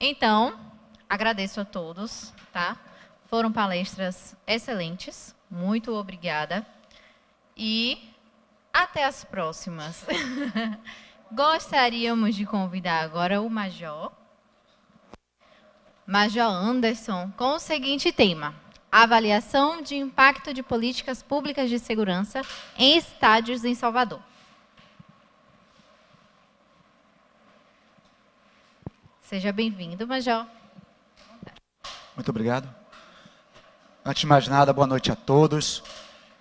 Então, agradeço a todos, tá? Foram palestras excelentes, muito obrigada. E até as próximas. Gostaríamos de convidar agora o Major Anderson, com o seguinte tema: avaliação de impacto de políticas públicas de segurança em estádios em Salvador. Seja bem-vindo, Major. Muito obrigado. Antes de mais nada, boa noite a todos.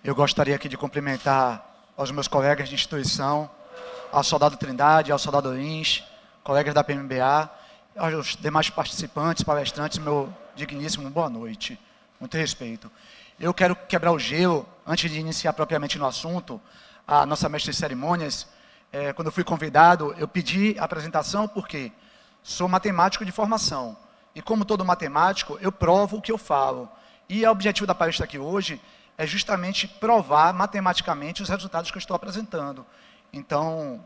Eu gostaria aqui de cumprimentar aos meus colegas de instituição, ao Soldado Trindade, ao Soldado Lins, colegas da PMBA, aos demais participantes, palestrantes, meu digníssimo boa noite. Muito respeito. Eu quero quebrar o gelo, antes de iniciar propriamente no assunto, a nossa mestre de cerimônias. Quando eu fui convidado, eu pedi a apresentação porque sou matemático de formação. E como todo matemático, eu provo o que eu falo. E o objetivo da palestra aqui hoje é justamente provar matematicamente os resultados que eu estou apresentando. Então,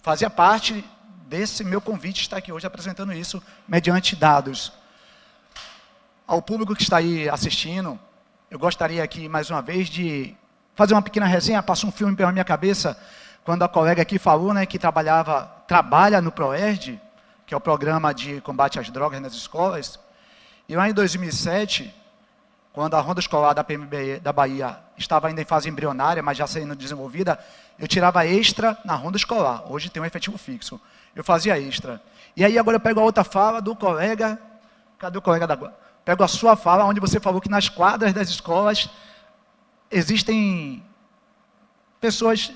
fazia parte desse meu convite estar aqui hoje apresentando isso mediante dados. Ao público que está aí assistindo, eu gostaria aqui mais uma vez de fazer uma pequena resenha. Passou um filme pela minha cabeça quando a colega aqui falou, né, que trabalha no PROERD, que é o Programa de Combate às Drogas nas Escolas. E lá em 2007, quando a ronda escolar da PMB da Bahia estava ainda em fase embrionária, mas já sendo desenvolvida, eu tirava extra na ronda escolar. Hoje tem um efetivo fixo. Eu fazia extra. E aí agora eu pego a outra fala do colega. Cadê o colega da... Pego a sua fala, onde você falou que nas quadras das escolas existem pessoas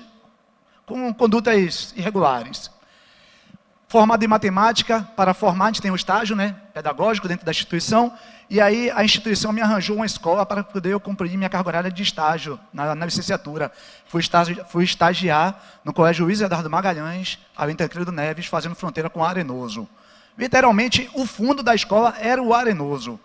com condutas irregulares. Formado em matemática, para formar, a gente tem um estágio, né, pedagógico dentro da instituição, e aí a instituição me arranjou uma escola para poder eu cumprir minha carga horária de estágio na licenciatura. Fui estagiar no Colégio Luiz Eduardo Magalhães, ali em Tancredo Neves, fazendo fronteira com o Arenoso. Literalmente, o fundo da escola era o Arenoso.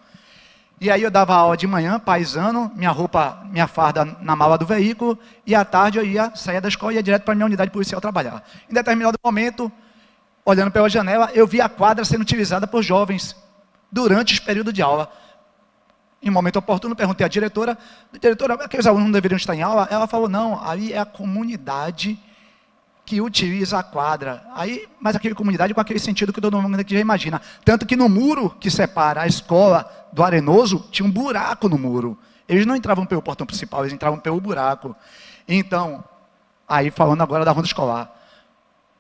E aí eu dava aula de manhã, paisano, minha farda na mala do veículo, e à tarde eu saía da escola e ia direto para a minha unidade policial trabalhar. Em determinado momento, olhando pela janela, eu vi a quadra sendo utilizada por jovens durante os períodos de aula. Em um momento oportuno, perguntei à diretora, aqueles alunos não deveriam estar em aula? Ela falou, não, aí é a comunidade que utiliza a quadra. Mas aquela comunidade com aquele sentido que todo mundo aqui já imagina. Tanto que no muro que separa a escola do Arenoso, tinha um buraco no muro. Eles não entravam pelo portão principal, eles entravam pelo buraco. Então, aí falando agora da ronda escolar.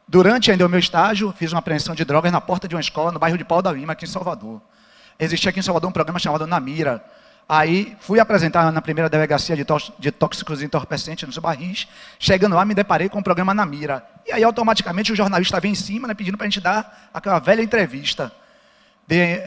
Durante ainda o meu estágio, fiz uma apreensão de drogas na porta de uma escola no bairro de Pau da Lima, aqui em Salvador. Existia aqui em Salvador um programa chamado Na Mira. Aí fui apresentar na primeira delegacia de tóxicos e entorpecentes nos Barris. Chegando lá, me deparei com o programa Na Mira. E aí automaticamente o jornalista veio em cima, né, pedindo para a gente dar aquela velha entrevista.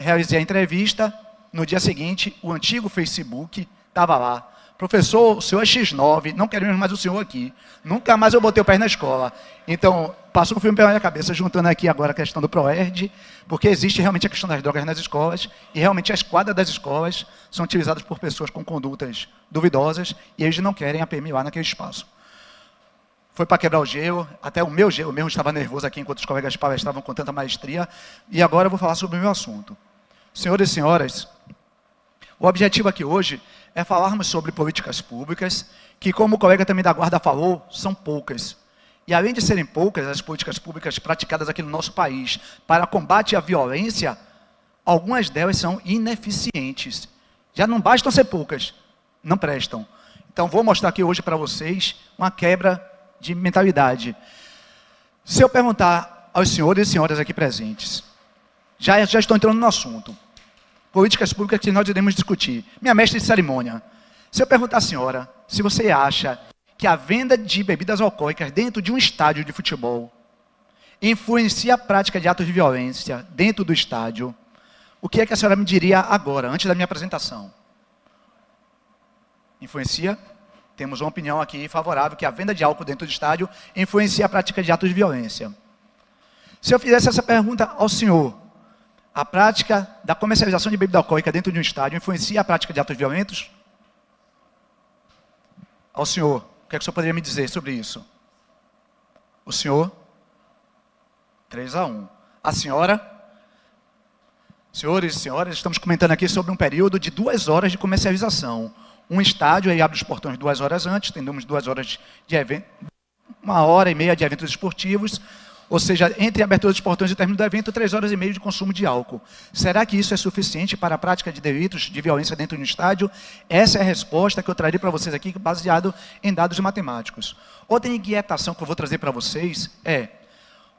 Realizei a entrevista. No dia seguinte, o antigo Facebook estava lá. Professor, o senhor é X9, não queremos mais o senhor aqui. Nunca mais eu botei o pé na escola. Então, passou um filme pela minha cabeça, juntando aqui agora a questão do PROERD, porque existe realmente a questão das drogas nas escolas, e realmente as quadras das escolas são utilizadas por pessoas com condutas duvidosas, e eles não querem a PM lá naquele espaço. Foi para quebrar o gelo, até o meu gelo mesmo estava nervoso aqui, enquanto os colegas palestravam com tanta maestria, e agora eu vou falar sobre o meu assunto. Senhores e senhoras, o objetivo aqui hoje é falarmos sobre políticas públicas, que, como o colega também da guarda falou, são poucas. E além de serem poucas, as políticas públicas praticadas aqui no nosso país para combate à violência, algumas delas são ineficientes. Já não bastam ser poucas, não prestam. Então, vou mostrar aqui hoje para vocês uma quebra de mentalidade. Se eu perguntar aos senhores e senhoras aqui presentes, já estou entrando no assunto. Políticas públicas que nós iremos discutir. Minha mestre de cerimônia, se eu perguntar à senhora se você acha que a venda de bebidas alcoólicas dentro de um estádio de futebol influencia a prática de atos de violência dentro do estádio, o que é que a senhora me diria agora, antes da minha apresentação? Influencia? Temos uma opinião aqui favorável que a venda de álcool dentro do estádio influencia a prática de atos de violência. Se eu fizesse essa pergunta ao senhor, a prática da comercialização de bebida alcoólica dentro de um estádio influencia a prática de atos violentos? Ao senhor, o que é que o senhor poderia me dizer sobre isso? O senhor? 3-1. A senhora? Senhores e senhoras, estamos comentando aqui sobre um período de 2 horas de comercialização. Um estádio aí abre os portões 2 horas antes, temos 2 horas de evento, 1h30 de eventos esportivos, ou seja, entre a abertura dos portões e o término do evento, 3h30 de consumo de álcool. Será que isso é suficiente para a prática de delitos de violência dentro de um estádio? Essa é a resposta que eu trarei para vocês aqui, baseado em dados matemáticos. Outra inquietação que eu vou trazer para vocês é,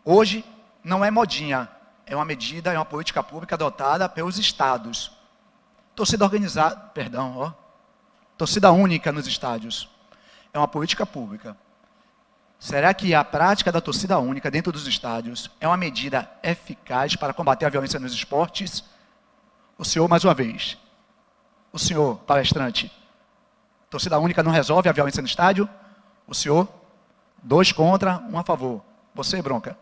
hoje não é modinha, é uma medida, é uma política pública adotada pelos estados. Torcida organizada, torcida única nos estádios. É uma política pública. Será que a prática da torcida única dentro dos estádios é uma medida eficaz para combater a violência nos esportes? O senhor, mais uma vez. O senhor, palestrante. Torcida única não resolve a violência no estádio? O senhor? 2 contra, 1 a favor. Você, Bronca?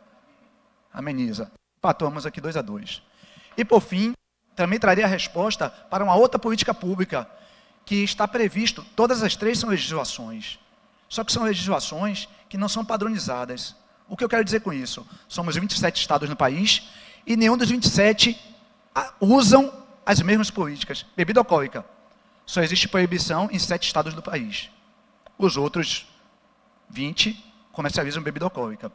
Ameniza. Empatamos aqui 2-2. E, por fim, também trarei a resposta para uma outra política pública que está previsto. Todas as 3 são legislações. Só que são legislações que não são padronizadas. O que eu quero dizer com isso? Somos 27 estados no país e nenhum dos 27 usam as mesmas políticas. Bebida alcoólica. Só existe proibição em 7 estados do país. Os outros 20 comercializam bebida alcoólica.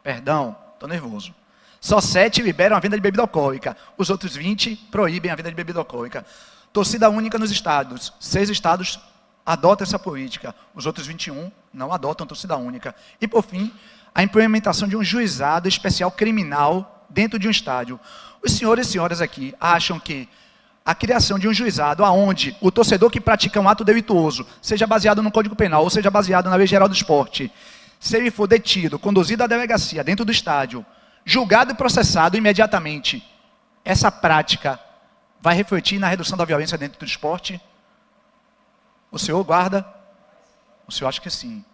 Perdão, estou nervoso. Só 7 liberam a venda de bebida alcoólica. Os outros 20 proíbem a venda de bebida alcoólica. Torcida única nos estados. 6 estados adotam essa política. Os outros 21 não adotam torcida única. E, por fim, a implementação de um juizado especial criminal dentro de um estádio. Os senhores e senhoras aqui acham que a criação de um juizado aonde o torcedor que pratica um ato delituoso, seja baseado no Código Penal ou seja baseado na Lei Geral do Esporte, se ele for detido, conduzido à delegacia dentro do estádio, julgado e processado imediatamente, essa prática vai refletir na redução da violência dentro do esporte? O senhor guarda? O senhor acha que sim.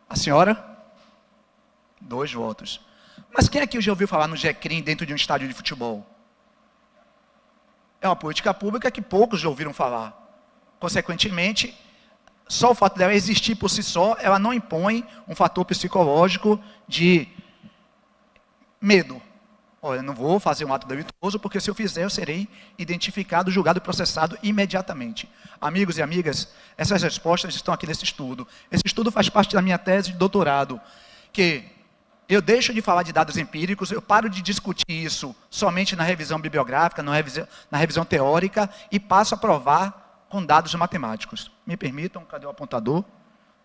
A senhora? 2 votos. Mas quem aqui já ouviu falar no GECRIM dentro de um estádio de futebol? É uma política pública que poucos já ouviram falar. Consequentemente, só o fato dela existir por si só, ela não impõe um fator psicológico de medo. Olha, eu não vou fazer um ato delituoso, porque se eu fizer, eu serei identificado, julgado e processado imediatamente. Amigos e amigas, essas respostas estão aqui nesse estudo. Esse estudo faz parte da minha tese de doutorado, que eu deixo de falar de dados empíricos, eu paro de discutir isso somente na revisão bibliográfica, na revisão teórica, e passo a provar com dados matemáticos. Me permitam, cadê o apontador?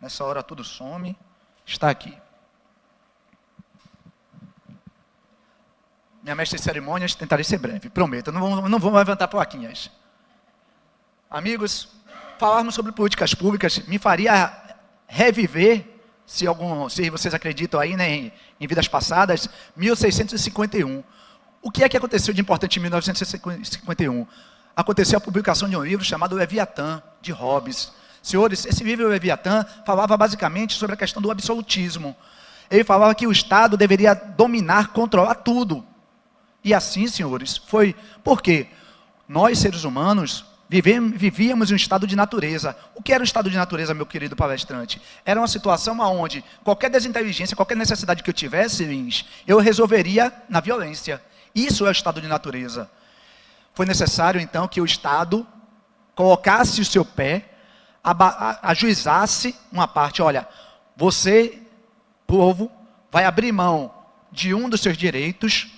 Nessa hora tudo some. Está aqui. Minha mestre de cerimônias, tentarei ser breve, prometo, não vou levantar plaquinhas. Amigos, falarmos sobre políticas públicas me faria reviver, se vocês acreditam aí, né, em vidas passadas, 1651. O que é que aconteceu de importante em 1951? Aconteceu a publicação de um livro chamado Leviatã, de Hobbes. Senhores, esse livro Leviatã falava basicamente sobre a questão do absolutismo. Ele falava que o Estado deveria dominar, controlar tudo. E assim, senhores, foi porque nós, seres humanos, vivíamos em um estado de natureza. O que era um estado de natureza, meu querido palestrante? Era uma situação onde qualquer desinteligência, qualquer necessidade que eu tivesse, Lins, eu resolveria na violência. Isso é o estado de natureza. Foi necessário, então, que o Estado colocasse o seu pé, ajuizasse uma parte. Olha, você, povo, vai abrir mão de um dos seus direitos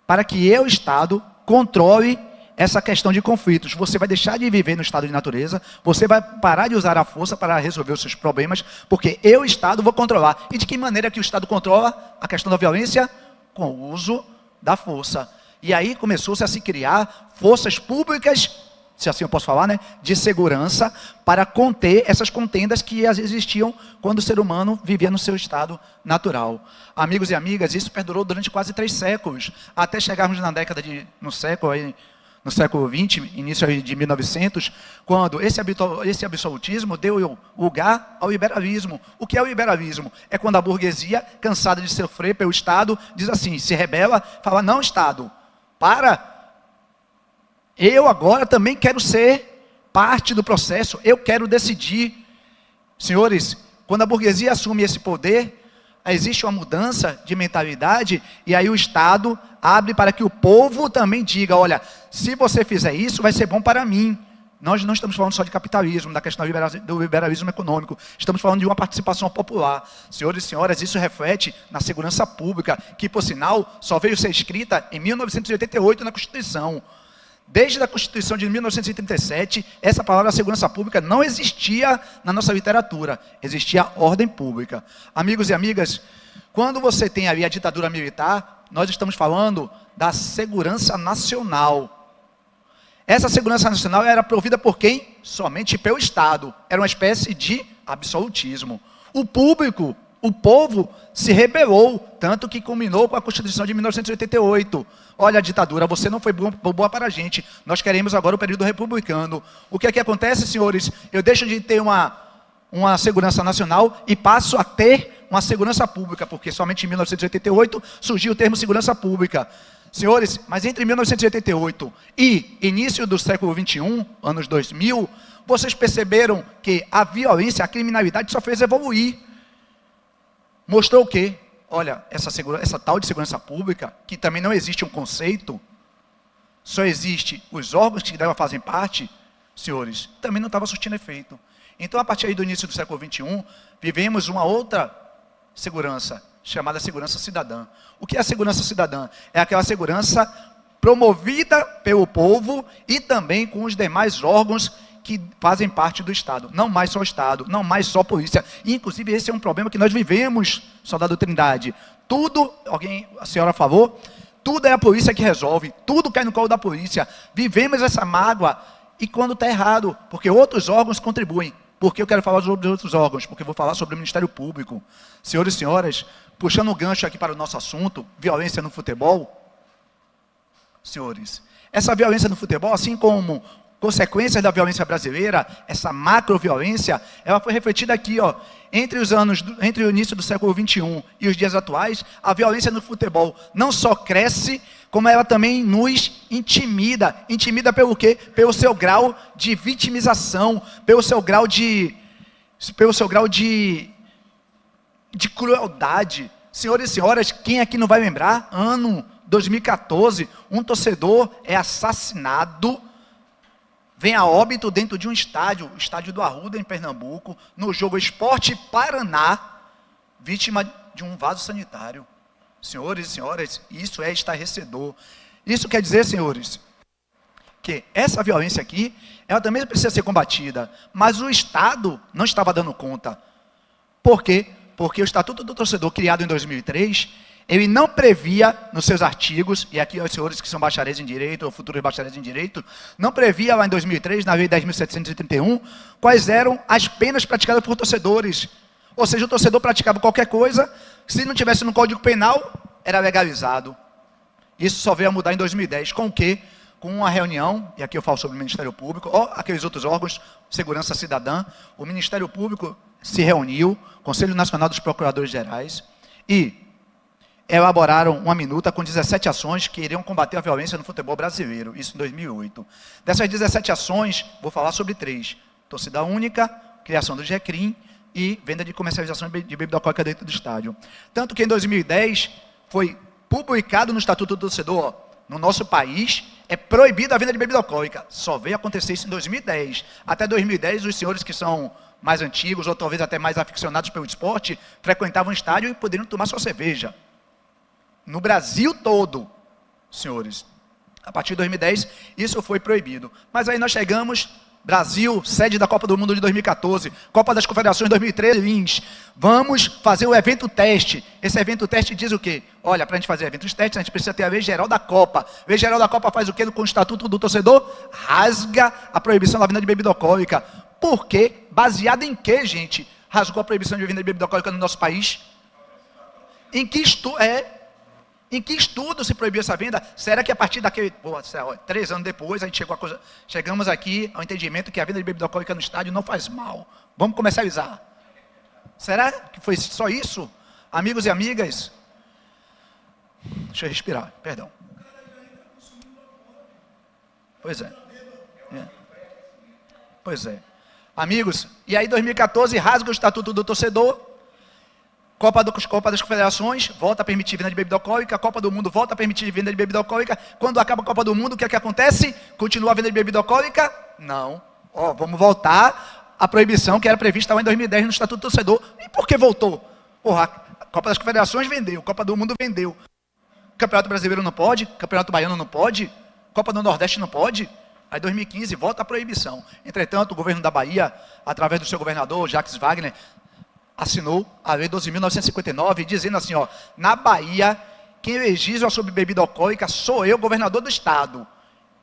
para que eu, Estado, controle essa questão de conflitos. Você vai deixar de viver no estado de natureza, você vai parar de usar a força para resolver os seus problemas, porque eu, Estado, vou controlar. E de que maneira que o Estado controla a questão da violência? Com o uso da força. E aí começou-se a se criar forças públicas, se assim eu posso falar, né, de segurança, para conter essas contendas que existiam quando o ser humano vivia no seu estado natural. Amigos e amigas, isso perdurou durante quase 3 séculos, até chegarmos no século XX, início de 1900, quando esse absolutismo deu lugar ao liberalismo. O que é o liberalismo? É quando a burguesia, cansada de sofrer pelo Estado, diz assim, se rebela, fala, não, Estado, eu agora também quero ser parte do processo, eu quero decidir. Senhores, quando a burguesia assume esse poder, existe uma mudança de mentalidade, e aí o Estado abre para que o povo também diga, olha, se você fizer isso, vai ser bom para mim. Nós não estamos falando só de capitalismo, da questão do liberalismo econômico, estamos falando de uma participação popular. Senhores e senhoras, isso reflete na segurança pública, que, por sinal, só veio ser escrita em 1988 na Constituição. Desde a Constituição de 1937, essa palavra segurança pública não existia na nossa literatura, existia ordem pública. Amigos e amigas, quando você tem ali a ditadura militar, nós estamos falando da segurança nacional. Essa segurança nacional era provida por quem? Somente pelo Estado. Era uma espécie de absolutismo. O povo se rebelou, tanto que culminou com a Constituição de 1988. Olha a ditadura, você não foi boa para a gente, nós queremos agora o período republicano. O que é que acontece, senhores? Eu deixo de ter uma segurança nacional e passo a ter uma segurança pública, porque somente em 1988 surgiu o termo segurança pública. Senhores, mas entre 1988 e início do século XXI, anos 2000, vocês perceberam que a violência, a criminalidade só fez evoluir. Mostrou o quê? Olha, essa tal de segurança pública, que também não existe um conceito, só existe os órgãos que dela fazem parte, senhores, também não estava surtindo efeito. Então, a partir aí do início do século XXI, vivemos uma outra segurança, chamada segurança cidadã. O que é a segurança cidadã? É aquela segurança promovida pelo povo e também com os demais órgãos que fazem parte do Estado. Não mais só o Estado, não mais só a polícia. E, inclusive, esse é um problema que nós vivemos, soldado Trindade. Tudo, a senhora falou, tudo é a polícia que resolve, tudo cai no colo da polícia. Vivemos essa mágoa, e quando está errado, porque outros órgãos contribuem. Por que eu quero falar sobre outros órgãos? Porque eu vou falar sobre o Ministério Público. Senhores e senhoras, puxando o gancho aqui para o nosso assunto, violência no futebol. Senhores, essa violência no futebol, assim como consequências da violência brasileira, essa macroviolência, ela foi refletida aqui, ó, entre o início do século XXI e os dias atuais, a violência no futebol não só cresce, como ela também nos intimida. Intimida pelo quê? Pelo seu grau de vitimização, pelo seu grau de crueldade. Senhores e senhoras, quem aqui não vai lembrar? Ano 2014, um torcedor é assassinado, vem a óbito dentro de um estádio, o estádio do Arruda, em Pernambuco, no jogo Esporte Paraná, vítima de um vaso sanitário. Senhores e senhoras, isso é estarrecedor. Isso quer dizer, senhores, que essa violência aqui, ela também precisa ser combatida, mas o Estado não estava dando conta. Por quê? Porque o Estatuto do Torcedor, criado em 2003, ele não previa nos seus artigos, e aqui os senhores que são bacharéis em Direito, ou futuros bacharéis em Direito, não previa lá em 2003, na Lei 10.731, quais eram as penas praticadas por torcedores. Ou seja, o torcedor praticava qualquer coisa, se não tivesse no Código Penal, era legalizado. Isso só veio a mudar em 2010. Com o quê? Com uma reunião, e aqui eu falo sobre o Ministério Público, ou aqueles outros órgãos, Segurança Cidadã, o Ministério Público se reuniu, Conselho Nacional dos Procuradores Gerais, e elaboraram uma minuta com 17 ações que iriam combater a violência no futebol brasileiro, isso em 2008. Dessas 17 ações, vou falar sobre 3. Torcida única, criação do GECRIM e venda de comercialização de bebida alcoólica dentro do estádio. Tanto que em 2010 foi publicado no Estatuto do Torcedor, no nosso país, é proibida a venda de bebida alcoólica. Só veio acontecer isso em 2010. Até 2010, os senhores que são mais antigos, ou talvez até mais aficionados pelo esporte, frequentavam o estádio e poderiam tomar sua cerveja. No Brasil todo, senhores, a partir de 2010, isso foi proibido. Mas aí nós chegamos, Brasil, sede da Copa do Mundo de 2014, Copa das Confederações 2013, Lins. Vamos fazer o evento teste. Esse evento teste diz o quê? Olha, para a gente fazer eventos testes, a gente precisa ter a Lei Geral da Copa. A Lei Geral da Copa faz o quê com o Estatuto do Torcedor? Rasga a proibição da venda de bebida alcoólica. Por quê? Baseado em quê, gente? Rasgou a proibição de venda de bebida alcoólica no nosso país? Em que estudo se proibiu essa venda? Será que a partir daquele... 3 anos depois, a gente chegamos aqui ao entendimento que a venda de bebida alcoólica no estádio não faz mal. Vamos comercializar. Será que foi só isso? Amigos e amigas? Deixa eu respirar, perdão. Pois é. Pois é. Amigos, e aí 2014 rasga o Estatuto do Torcedor, Copa das Confederações, volta a permitir venda de bebida alcoólica. Copa do Mundo, volta a permitir venda de bebida alcoólica. Quando acaba a Copa do Mundo, o que é que acontece? Continua a venda de bebida alcoólica? Não. Vamos voltar à proibição que era prevista lá em 2010 no Estatuto do Torcedor. E por que voltou? A Copa das Confederações vendeu, Copa do Mundo vendeu. Campeonato Brasileiro não pode, Campeonato Baiano não pode, Copa do Nordeste não pode. Aí 2015 volta a proibição. Entretanto, o governo da Bahia, através do seu governador, Jacques Wagner, assinou a Lei 12.959, dizendo assim, na Bahia, quem legisla sobre bebida alcoólica sou eu, governador do estado.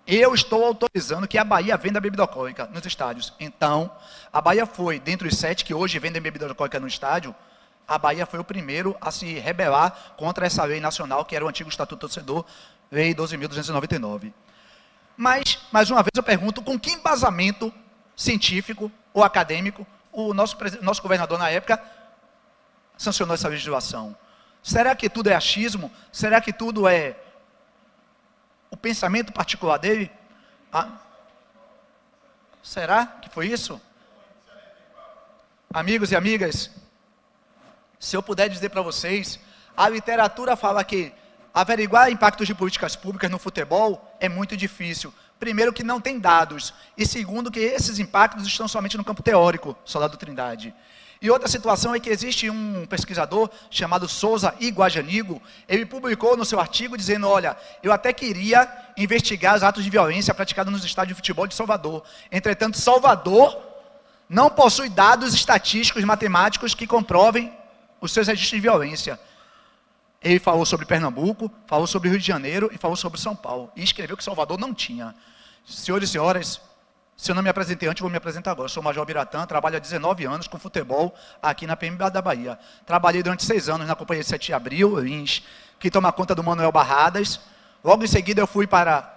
Eu estou autorizando que a Bahia venda bebida alcoólica nos estádios. Então, a Bahia foi, dentre os 7 que hoje vendem bebida alcoólica no estádio, a Bahia foi o primeiro a se rebelar contra essa lei nacional, que era o antigo Estatuto do Torcedor, Lei 12.299. Mas, mais uma vez, eu pergunto, com que embasamento científico ou acadêmico o nosso governador, na época, sancionou essa legislação? Será que tudo é achismo? Será que tudo é o pensamento particular dele? Será que foi isso? Amigos e amigas, se eu puder dizer para vocês, a literatura fala que averiguar impactos de políticas públicas no futebol é muito difícil. Primeiro, que não tem dados. E segundo, que esses impactos estão somente no campo teórico, Soldado Trindade. E outra situação é que existe um pesquisador chamado Souza Iguajanigo. Ele publicou no seu artigo dizendo, olha, eu até queria investigar os atos de violência praticados nos estádios de futebol de Salvador. Entretanto, Salvador não possui dados estatísticos, matemáticos que comprovem os seus registros de violência. Ele falou sobre Pernambuco, falou sobre Rio de Janeiro e falou sobre São Paulo. E escreveu que Salvador não tinha. Senhores e senhoras, se eu não me apresentei antes, vou me apresentar agora. Eu sou o Major Biratã, trabalho há 19 anos com futebol aqui na PMB da Bahia. Trabalhei durante 6 anos na Companhia de 7 de Abril, Lins, que toma conta do Manuel Barradas. Logo em seguida eu fui para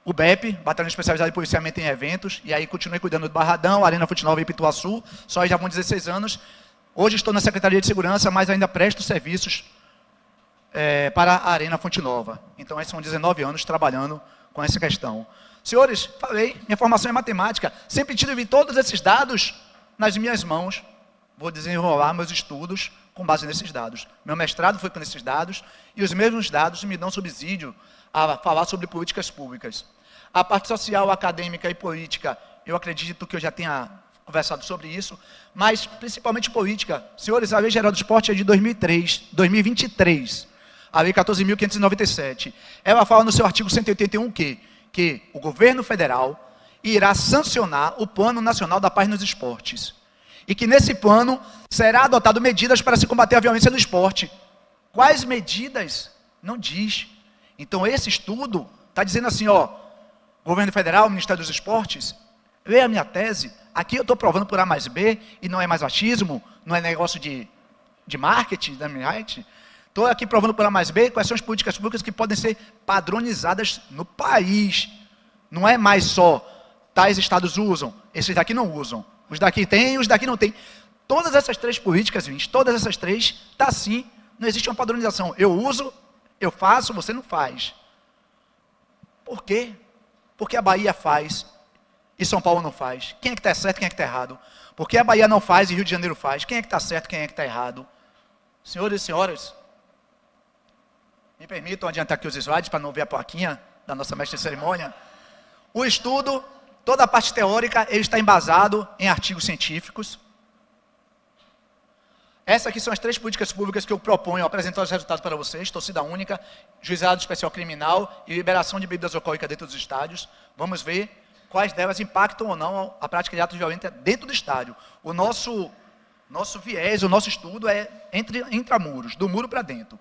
o BEP, Batalhão Especializado de Policiamento em Eventos, e aí continuei cuidando do Barradão, Arena Fonte Nova e Pituaçu, só já vão 16 anos. Hoje estou na Secretaria de Segurança, mas ainda presto serviços para a Arena Fonte Nova. Então, esses são 19 anos trabalhando com essa questão. Senhores, falei, minha formação é matemática. Sempre tive todos esses dados nas minhas mãos. Vou desenrolar meus estudos com base nesses dados. Meu mestrado foi com esses dados, e os mesmos dados me dão subsídio a falar sobre políticas públicas. A parte social, acadêmica e política, eu acredito que eu já tenha conversado sobre isso, mas principalmente política. Senhores, a Lei Geral do Esporte é de 2023, a Lei 14.597. Ela fala no seu artigo 181 que o governo federal irá sancionar o Plano Nacional da Paz nos Esportes. E que nesse plano será adotado medidas para se combater a violência no esporte. Quais medidas? Não diz. Então esse estudo está dizendo assim, governo federal, Ministério dos Esportes, leia a minha tese, aqui eu estou provando por A mais B, e não é mais achismo, não é negócio de marketing, da minha arte. Estou aqui provando por A mais B quais são as políticas públicas que podem ser padronizadas no país. Não é mais só, tais estados usam, esses daqui não usam. Os daqui tem, os daqui não tem. Todas essas 3 políticas, todas essas 3, está assim, não existe uma padronização. Eu uso, eu faço, você não faz. Por quê? Porque a Bahia faz e São Paulo não faz. Quem é que está certo, quem é que está errado? Porque a Bahia não faz e Rio de Janeiro faz. Quem é que está certo, quem é que está errado? Senhores e senhoras, me permitam adiantar aqui os slides para não ver a plaquinha da nossa mestre de cerimônia. O estudo, toda a parte teórica, ele está embasado em artigos científicos. Essas aqui são as 3 políticas públicas que eu proponho apresentar os resultados para vocês. Torcida única, juizado especial criminal e liberação de bebidas alcoólicas dentro dos estádios. Vamos ver quais delas impactam ou não a prática de atos violentos dentro do estádio. O nosso viés, o nosso estudo é entre intramuros, do muro para dentro.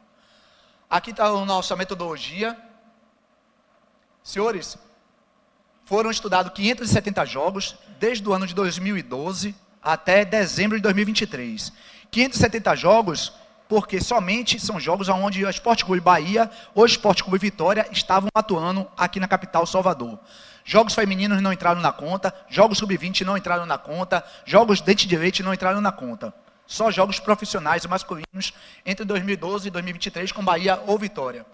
Aqui está a nossa metodologia. Senhores, foram estudados 570 jogos, desde o ano de 2012 até dezembro de 2023. 570 jogos, porque somente são jogos onde o Esporte Clube Bahia ou o Esporte Clube Vitória estavam atuando aqui na capital, Salvador. Jogos femininos não entraram na conta, jogos sub-20 não entraram na conta, jogos dente de leite não entraram na conta. Só jogos profissionais masculinos entre 2012 e 2023 com Bahia ou Vitória.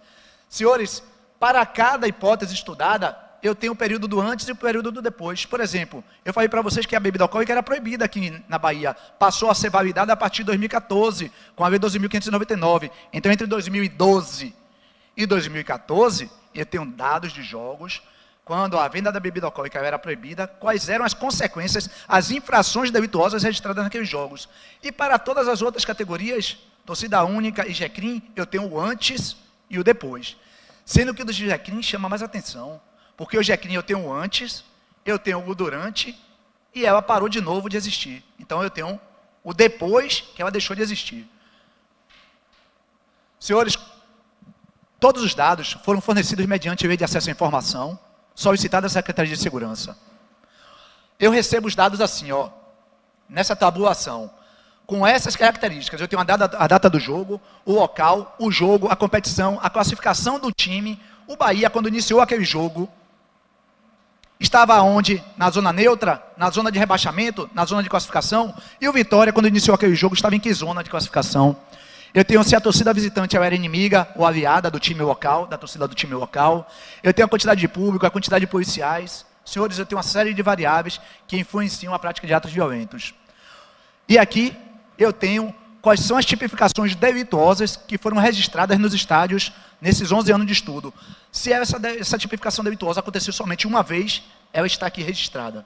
Senhores, para cada hipótese estudada, eu tenho o período do antes e o período do depois. Por exemplo, eu falei para vocês que a bebida alcoólica era proibida aqui na Bahia. Passou a ser validada a partir de 2014, com a Lei 12.599. Então, entre 2012 e 2014, eu tenho dados de jogos, quando a venda da bebida alcoólica era proibida, quais eram as consequências, as infrações delituosas registradas naqueles jogos. E para todas as outras categorias, torcida única e GECRIM, eu tenho o antes e o depois. Sendo que o do GECRIM chama mais atenção, porque o GECRIM eu tenho o antes, eu tenho o durante, e ela parou de novo de existir. Então eu tenho o depois, que ela deixou de existir. Senhores, todos os dados foram fornecidos mediante lei de acesso à informação, solicitada à Secretaria de Segurança. Eu recebo os dados assim, ó, nessa tabulação, com essas características. Eu tenho a data do jogo, o local, o jogo, a competição, a classificação do time. O Bahia, quando iniciou aquele jogo, estava onde? Na zona neutra, na zona de rebaixamento, na zona de classificação. E o Vitória, quando iniciou aquele jogo, estava em que zona de classificação? Eu tenho se a torcida visitante era inimiga ou aliada do time local, da torcida do time local. Eu tenho a quantidade de público, a quantidade de policiais. Senhores, eu tenho uma série de variáveis que influenciam a prática de atos violentos. E aqui eu tenho quais são as tipificações delituosas que foram registradas nos estádios nesses 11 anos de estudo. Se essa tipificação delituosa aconteceu somente uma vez, ela está aqui registrada.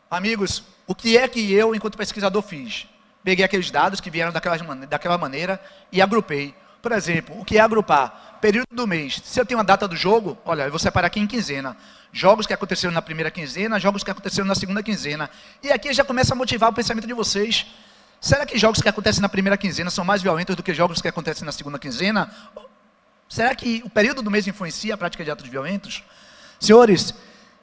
Amigos, o que é que eu, enquanto pesquisador, fiz? Peguei aqueles dados que vieram daquela maneira e agrupei. Por exemplo, o que é agrupar? Período do mês. Se eu tenho a data do jogo, olha, eu vou separar aqui em quinzena. Jogos que aconteceram na primeira quinzena, jogos que aconteceram na segunda quinzena. E aqui já começa a motivar o pensamento de vocês. Será que jogos que acontecem na primeira quinzena são mais violentos do que jogos que acontecem na segunda quinzena? Será que o período do mês influencia a prática de atos violentos? Senhores,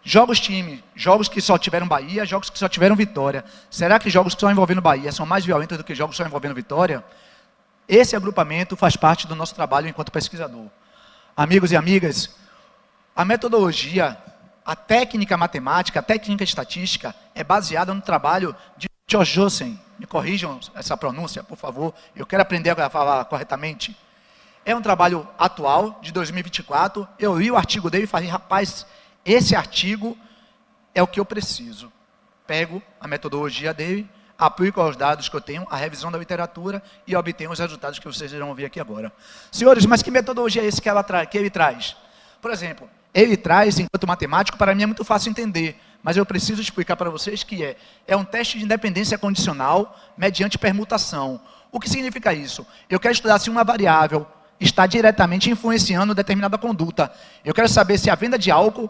jogos time, jogos que só tiveram Bahia, jogos que só tiveram Vitória. Será que jogos que só envolvendo Bahia são mais violentos do que jogos só envolvendo Vitória? Esse agrupamento faz parte do nosso trabalho enquanto pesquisador. Amigos e amigas, a metodologia, a técnica matemática, a técnica estatística é baseada no trabalho de George Jossen. Me corrijam essa pronúncia, por favor. Eu quero aprender a falar corretamente. É um trabalho atual, de 2024. Eu li o artigo dele e falei, rapaz, esse artigo é o que eu preciso. Pego a metodologia dele, aplico aos dados que eu tenho, a revisão da literatura e obtenho os resultados que vocês irão ver aqui agora. Senhores, mas que metodologia é esse que ele traz? Por exemplo, ele traz, enquanto matemático, para mim é muito fácil entender, mas eu preciso explicar para vocês que é um teste de independência condicional mediante permutação. O que significa isso? Eu quero estudar se uma variável está diretamente influenciando determinada conduta. Eu quero saber se a venda de álcool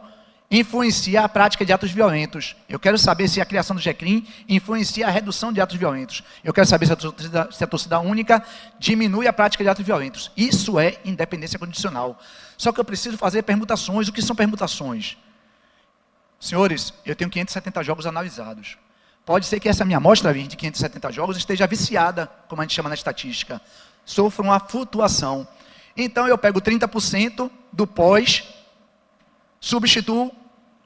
influencia a prática de atos violentos. Eu quero saber se a criação do GECRIM influencia a redução de atos violentos. Eu quero saber se a torcida única diminui a prática de atos violentos. Isso é independência condicional. Só que eu preciso fazer permutações. O que são permutações? Senhores, eu tenho 570 jogos analisados. Pode ser que essa minha amostra de 570 jogos esteja viciada, como a gente chama na estatística. Sofra uma flutuação. Então eu pego 30% do pós, substituo,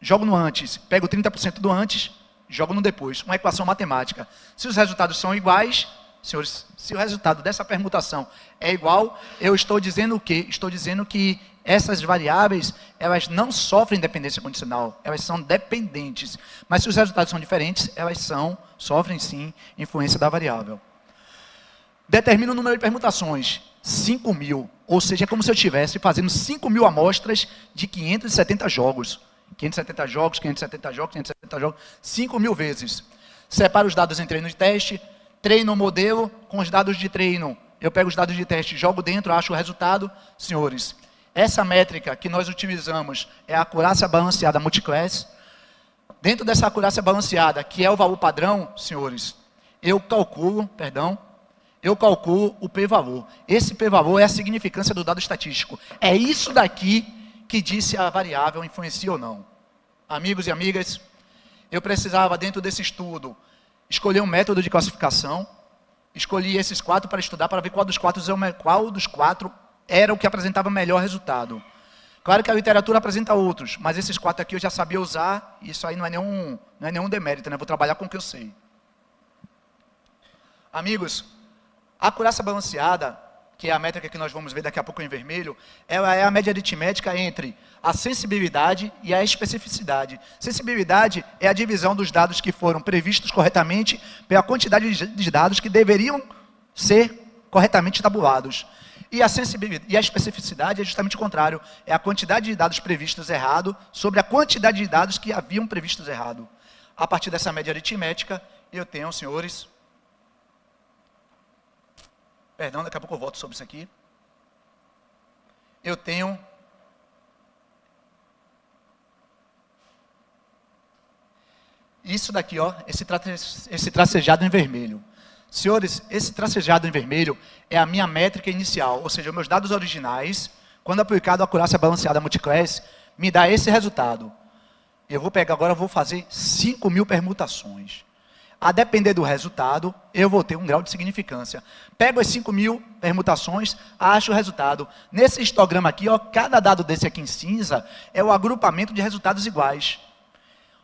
jogo no antes. Pego 30% do antes, jogo no depois. Uma equação matemática. Se os resultados são iguais, senhores, se o resultado dessa permutação é igual, eu estou dizendo o quê? Estou dizendo que essas variáveis, elas não sofrem dependência condicional, elas são dependentes. Mas se os resultados são diferentes, elas sofrem sim influência da variável. Determina o número de permutações, 5.000. Ou seja, é como se eu estivesse fazendo 5.000 amostras de 570 jogos. 570 jogos, 570 jogos, 570 jogos, 5.000 vezes. Separo os dados em treino de teste, treino o modelo com os dados de treino. Eu pego os dados de teste, jogo dentro, acho o resultado. Senhores, essa métrica que nós utilizamos é a acurácia balanceada multiclass. Dentro dessa acurácia balanceada, que é o valor padrão, senhores, eu calculo o p-valor. Esse p-valor é a significância do dado estatístico. É isso daqui que diz se a variável influencia ou não. Amigos e amigas, eu precisava, dentro desse estudo, escolher um método de classificação. Escolhi esses 4 para estudar, para ver qual dos 4 era o que apresentava melhor resultado. Claro que a literatura apresenta outros, mas esses 4 aqui eu já sabia usar, e isso aí não é nenhum demérito, né? Vou trabalhar com o que eu sei. Amigos, a acurácia balanceada que é a métrica que nós vamos ver daqui a pouco em vermelho, ela é a média aritmética entre a sensibilidade e a especificidade. Sensibilidade é a divisão dos dados que foram previstos corretamente pela quantidade de dados que deveriam ser corretamente tabulados. E a sensibilidade e a especificidade é justamente o contrário, é a quantidade de dados previstos errado sobre a quantidade de dados que haviam previstos errado. A partir dessa média aritmética, eu tenho, senhores... Perdão, daqui a pouco eu volto sobre isso aqui. Eu tenho isso daqui, ó, esse tracejado em vermelho. Senhores, esse tracejado em vermelho é a minha métrica inicial, ou seja, os meus dados originais, quando aplicado a acurácia balanceada multiclass, me dá esse resultado. Eu vou pegar agora, vou fazer 5.000 permutações. A depender do resultado, eu vou ter um grau de significância. Pego as 5.000 permutações, acho o resultado. Nesse histograma aqui, ó, cada dado desse aqui em cinza é o agrupamento de resultados iguais.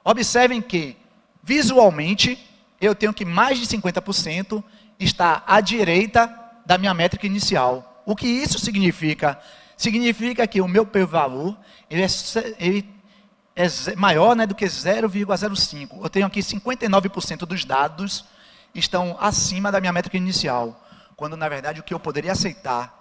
Observem que, visualmente, eu tenho que mais de 50% está à direita da minha métrica inicial. O que isso significa? Significa que o meu p-valor ele é maior, né, do que 0,05. Eu tenho aqui 59% dos dados estão acima da minha métrica inicial, quando na verdade o que eu poderia aceitar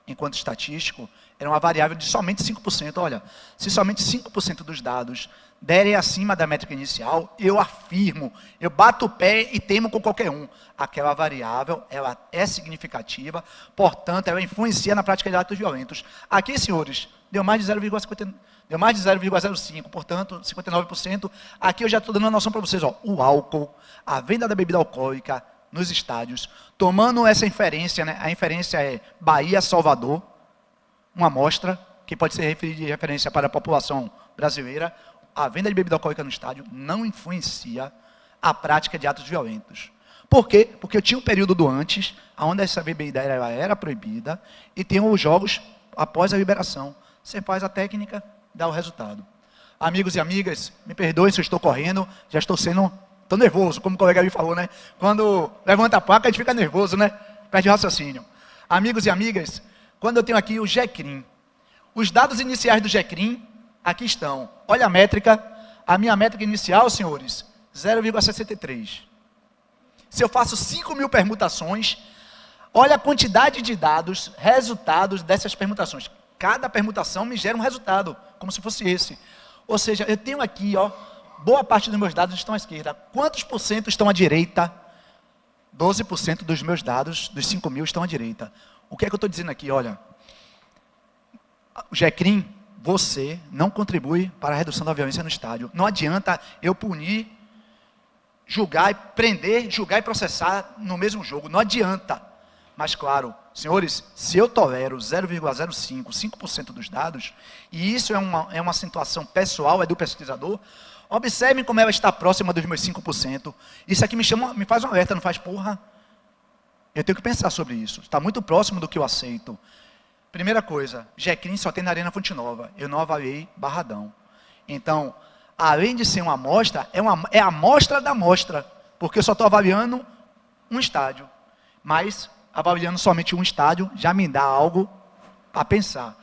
enquanto estatístico era uma variável de somente 5%. Olha, se somente 5% dos dados derem acima da métrica inicial, eu afirmo, eu bato o pé e teimo com qualquer um. Aquela variável, ela é significativa, portanto, ela influencia na prática de atos violentos. Aqui, senhores, deu mais de 0,59. Deu mais de 0,05, portanto, 59%. Aqui eu já estou dando uma noção para vocês, ó, o álcool, a venda da bebida alcoólica nos estádios, tomando essa inferência, né, a inferência é Bahia-Salvador, uma amostra que pode ser de referência para a população brasileira, a venda de bebida alcoólica no estádio não influencia a prática de atos violentos. Por quê? Porque eu tinha um período do antes, onde essa bebida era proibida, e tem os jogos após a liberação. Você faz a técnica, dá o resultado. Amigos e amigas, me perdoem se eu estou correndo, já estou nervoso, como o colega me falou, né? Quando levanta a placa, a gente fica nervoso, né? Perde raciocínio. Amigos e amigas, quando eu tenho aqui o GECRIM, os dados iniciais do GECRIM, aqui estão. Olha a métrica, a minha métrica inicial, senhores, 0,63. Se eu faço 5.000 permutações, olha a quantidade de dados, resultados dessas permutações. Cada permutação me gera um resultado, como se fosse esse. Ou seja, eu tenho aqui, ó, boa parte dos meus dados estão à esquerda. Quantos por cento estão à direita? 12% dos meus dados, dos 5.000, estão à direita. O que é que eu estou dizendo aqui? Olha, o GECRIM, você não contribui para a redução da violência no estádio. Não adianta eu punir, julgar e prender, julgar e processar no mesmo jogo. Não adianta. Mas, claro, senhores, se eu tolero 0,05, 5% dos dados, e isso é uma situação pessoal, é do pesquisador, observem como ela está próxima dos meus 5%. Isso aqui me faz um alerta, não faz porra? Eu tenho que pensar sobre isso. Está muito próximo do que eu aceito. Primeira coisa, GECRIM só tem na Arena Fonte Nova. Eu não avaliei Barradão. Então, além de ser uma amostra, é a amostra da amostra, porque eu só estou avaliando um estádio. Mas avaliando somente um estádio, já me dá algo a pensar.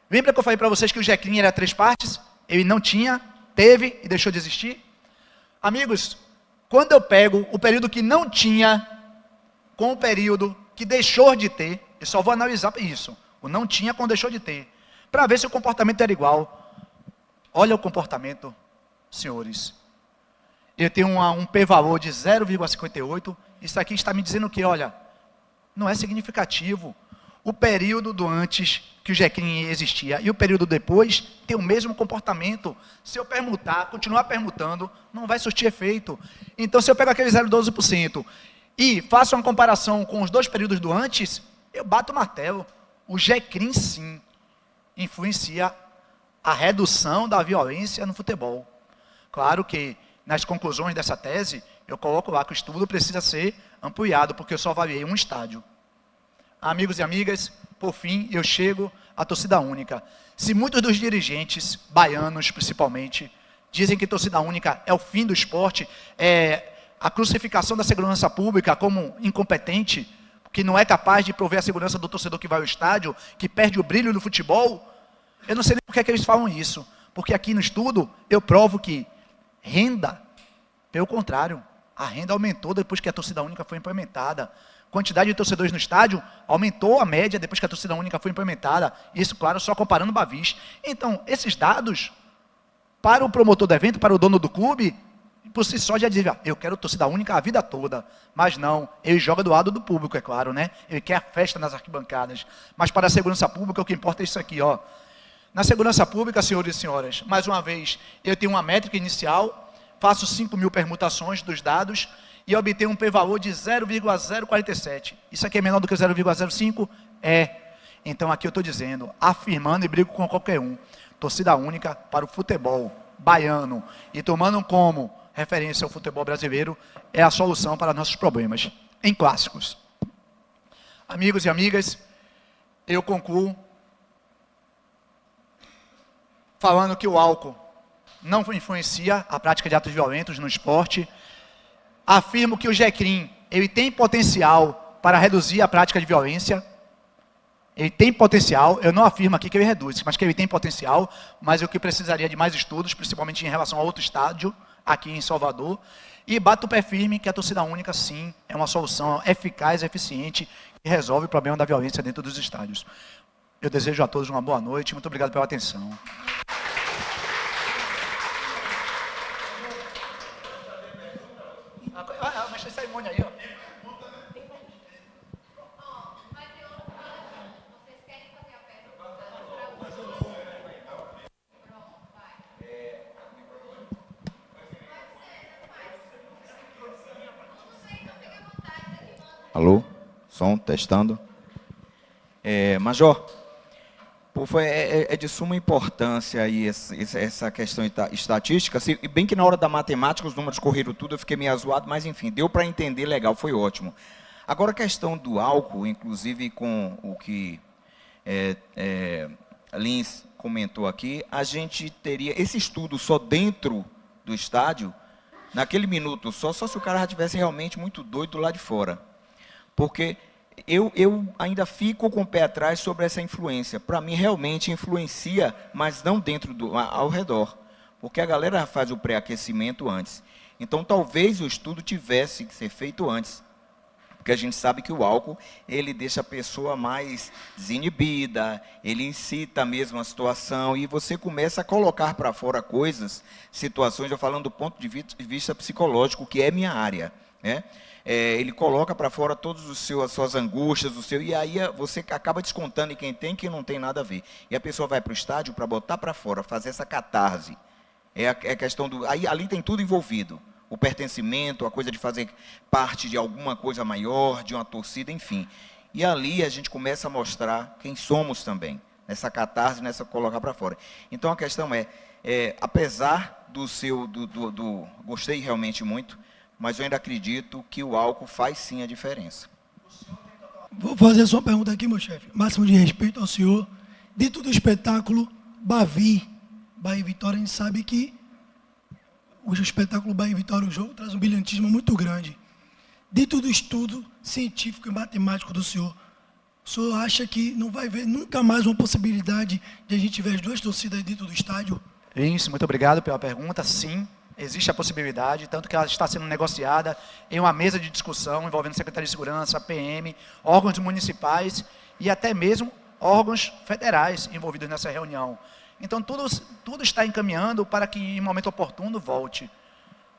Lembra que eu falei para vocês que o GECRIM era 3 partes? Ele não tinha, teve e deixou de existir? Amigos, quando eu pego o período que não tinha com o período que deixou de ter, eu só vou analisar isso, o não tinha com deixou de ter, para ver se o comportamento era igual. Olha o comportamento, senhores. Eu tenho um p-valor de 0,58, isso aqui está me dizendo que, olha, não é significativo. O período do antes que o GECRIM existia e o período depois tem o mesmo comportamento. Se eu permutar, continuar permutando, não vai surtir efeito. Então, se eu pego aquele 0,12% e faço uma comparação com os 2 períodos do antes, eu bato o martelo. O GECRIM, sim, influencia a redução da violência no futebol. Claro que, nas conclusões dessa tese, eu coloco lá que o estudo precisa ser ampliado, porque eu só avaliei um estádio. Amigos e amigas, por fim, eu chego à torcida única. Se muitos dos dirigentes, baianos principalmente, dizem que torcida única é o fim do esporte, é a crucificação da segurança pública como incompetente, que não é capaz de prover a segurança do torcedor que vai ao estádio, que perde o brilho do futebol. Eu não sei nem por que eles falam isso, porque aqui no estudo eu provo que renda, pelo contrário, a renda aumentou depois que a torcida única foi implementada. Quantidade de torcedores no estádio aumentou a média depois que a torcida única foi implementada. Isso, claro, só comparando o Bavis. Então, esses dados, para o promotor do evento, para o dono do clube, por si só já dizia, eu quero torcida única a vida toda. Mas não, ele joga do lado do público, é claro, né? Ele quer a festa nas arquibancadas. Mas para a segurança pública, o que importa é isso aqui, ó. Na segurança pública, senhores e senhoras, mais uma vez, eu tenho uma métrica inicial, faço 5.000 permutações dos dados e obtenho um p-valor de 0,047. Isso aqui é menor do que 0,05? É. Então aqui eu estou dizendo, afirmando e brigo com qualquer um, torcida única para o futebol baiano e tomando como referência ao futebol brasileiro é a solução para nossos problemas em clássicos. Amigos e amigas, eu concluo falando que o álcool não influencia a prática de atos violentos no esporte. Afirmo que o GECRIM, ele tem potencial para reduzir a prática de violência. Ele tem potencial, eu não afirmo aqui que ele reduz, mas que ele tem potencial, mas eu que precisaria de mais estudos, principalmente em relação a outro estádio, aqui em Salvador. E bato o pé firme que a torcida única, sim, é uma solução eficaz, eficiente, que resolve o problema da violência dentro dos estádios. Eu desejo a todos uma boa noite, muito obrigado pela atenção. Mas tem cerimônia aí, ó. Alô? Som, testando. Major, é de suma importância aí essa questão estatística, e bem que na hora da matemática os números correram tudo, eu fiquei meio azoado, mas enfim, deu para entender legal, foi ótimo. Agora a questão do álcool, inclusive com o que Lins comentou aqui, a gente teria esse estudo só dentro do estádio, naquele minuto só se o cara já estivesse realmente muito doido lá de fora. Porque eu ainda fico com o pé atrás sobre essa influência. Para mim, realmente influencia, mas não ao redor. Porque a galera faz o pré-aquecimento antes. Então, talvez o estudo tivesse que ser feito antes. Porque a gente sabe que o álcool, ele deixa a pessoa mais desinibida, ele incita mesmo a situação, e você começa a colocar para fora coisas, situações, eu falando do ponto de vista psicológico, que é minha área, né? Ele coloca para fora todas as suas angústias, e aí você acaba descontando em quem tem e quem não tem nada a ver. E a pessoa vai para o estádio para botar para fora, fazer essa catarse. É a questão do... Aí ali tem tudo envolvido. O pertencimento, a coisa de fazer parte de alguma coisa maior, de uma torcida, enfim. E ali a gente começa a mostrar quem somos também. Nessa catarse, nessa colocar para fora. Então a questão apesar gostei realmente muito, mas eu ainda acredito que o álcool faz sim a diferença. Vou fazer só uma pergunta aqui, meu chefe. Máximo de respeito ao senhor. Dentro do espetáculo Bahia e Vitória, a gente sabe que o espetáculo Bahia e Vitória, o jogo, traz um brilhantismo muito grande. Dentro do estudo científico e matemático do senhor, o senhor acha que não vai haver nunca mais uma possibilidade de a gente ver as duas torcidas dentro do estádio? Isso, muito obrigado pela pergunta. Sim, existe a possibilidade, tanto que ela está sendo negociada em uma mesa de discussão envolvendo Secretaria de Segurança, PM, órgãos municipais e até mesmo órgãos federais envolvidos nessa reunião. Então, tudo está encaminhando para que, em momento oportuno, volte.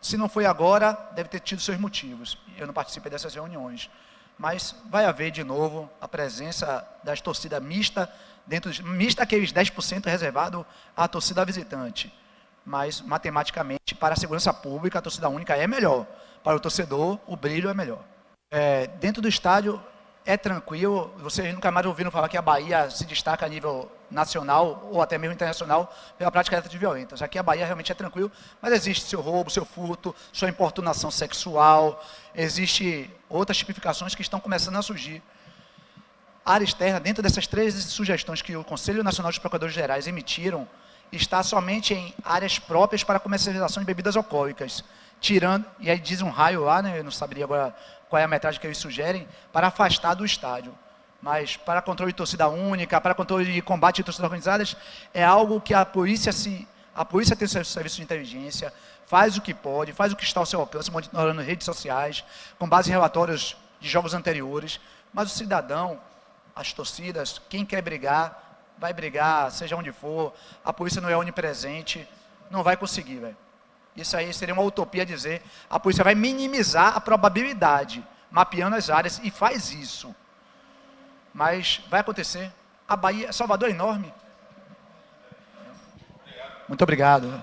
Se não foi agora, deve ter tido seus motivos. Eu não participei dessas reuniões. Mas vai haver, de novo, a presença das torcidas mista, mista aqueles 10% reservado à torcida visitante. Mas, matematicamente, para a segurança pública, a torcida única é melhor. Para o torcedor, o brilho é melhor. Dentro do estádio, é tranquilo. Vocês nunca mais ouviram falar que a Bahia se destaca a nível nacional ou até mesmo internacional pela prática de atos violentos. Aqui a Bahia realmente é tranquilo, mas existe seu roubo, seu furto, sua importunação sexual, existe outras tipificações que estão começando a surgir. A área externa, dentro dessas 13 sugestões que o Conselho Nacional dos Procuradores Gerais emitiram, está somente em áreas próprias para comercialização de bebidas alcoólicas. tirando, e aí diz um raio lá, né, eu não saberia agora qual é a metragem que eles sugerem, para afastar do estádio. Mas para controle de torcida única, para controle de combate de torcidas organizadas, é algo que a polícia tem seu serviço de inteligência, faz o que pode, faz o que está ao seu alcance, monitorando redes sociais, com base em relatórios de jogos anteriores, mas o cidadão, as torcidas, quem quer brigar, vai brigar, seja onde for, a polícia não é onipresente, não vai conseguir, velho. Isso aí seria uma utopia dizer, a polícia vai minimizar a probabilidade, mapeando as áreas, e faz isso. Mas vai acontecer. A Bahia, Salvador é enorme. Muito obrigado.